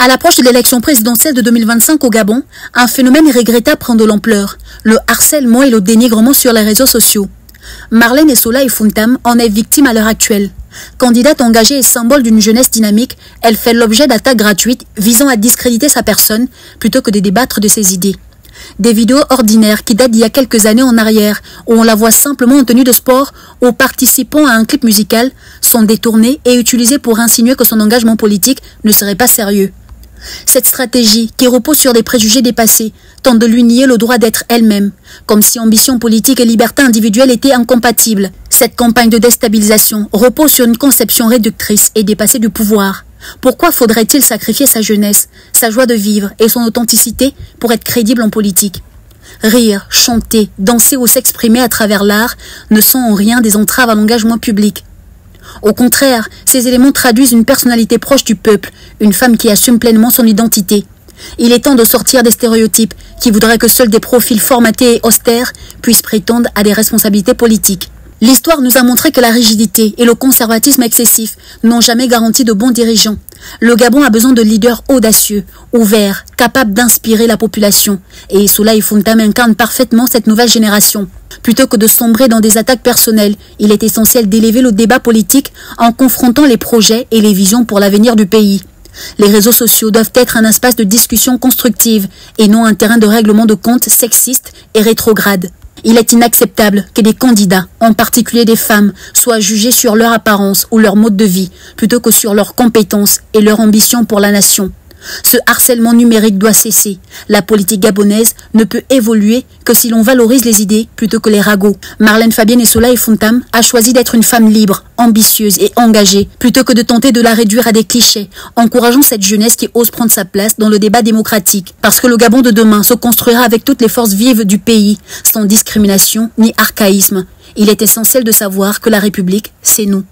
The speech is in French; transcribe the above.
À l'approche de l'élection présidentielle de 2025 au Gabon, un phénomène regrettable prend de l'ampleur, le harcèlement et le dénigrement sur les réseaux sociaux. Marlène Essola Ifuntam en est victime à l'heure actuelle. Candidate engagée et symbole d'une jeunesse dynamique, elle fait l'objet d'attaques gratuites visant à discréditer sa personne plutôt que de débattre de ses idées. Des vidéos ordinaires qui datent d'il y a quelques années en arrière, où on la voit simplement en tenue de sport ou participant à un clip musical, sont détournées et utilisées pour insinuer que son engagement politique ne serait pas sérieux. Cette stratégie, qui repose sur des préjugés dépassés, tente de lui nier le droit d'être elle-même, comme si ambition politique et liberté individuelle étaient incompatibles. Cette campagne de déstabilisation repose sur une conception réductrice et dépassée du pouvoir. Pourquoi faudrait-il sacrifier sa jeunesse, sa joie de vivre et son authenticité pour être crédible en politique? Rire, chanter, danser ou s'exprimer à travers l'art ne sont en rien des entraves à l'engagement public. Au contraire, ces éléments traduisent une personnalité proche du peuple, une femme qui assume pleinement son identité. Il est temps de sortir des stéréotypes qui voudraient que seuls des profils formatés et austères puissent prétendre à des responsabilités politiques. L'histoire nous a montré que la rigidité et le conservatisme excessif n'ont jamais garanti de bons dirigeants. Le Gabon a besoin de leaders audacieux, ouverts, capables d'inspirer la population. Et Essola Ifuntam incarne parfaitement cette nouvelle génération. Plutôt que de sombrer dans des attaques personnelles, il est essentiel d'élever le débat politique en confrontant les projets et les visions pour l'avenir du pays. Les réseaux sociaux doivent être un espace de discussion constructive et non un terrain de règlement de comptes sexiste et rétrograde. Il est inacceptable que des candidats, en particulier des femmes, soient jugés sur leur apparence ou leur mode de vie, plutôt que sur leurs compétences et leur ambition pour la nation. Ce harcèlement numérique doit cesser. La politique gabonaise ne peut évoluer que si l'on valorise les idées plutôt que les ragots. Marlène Fabienne Essola Ifuntam a choisi d'être une femme libre, ambitieuse et engagée, plutôt que de tenter de la réduire à des clichés, encourageant cette jeunesse qui ose prendre sa place dans le débat démocratique. Parce que le Gabon de demain se construira avec toutes les forces vives du pays, sans discrimination ni archaïsme. Il est essentiel de savoir que la République, c'est nous.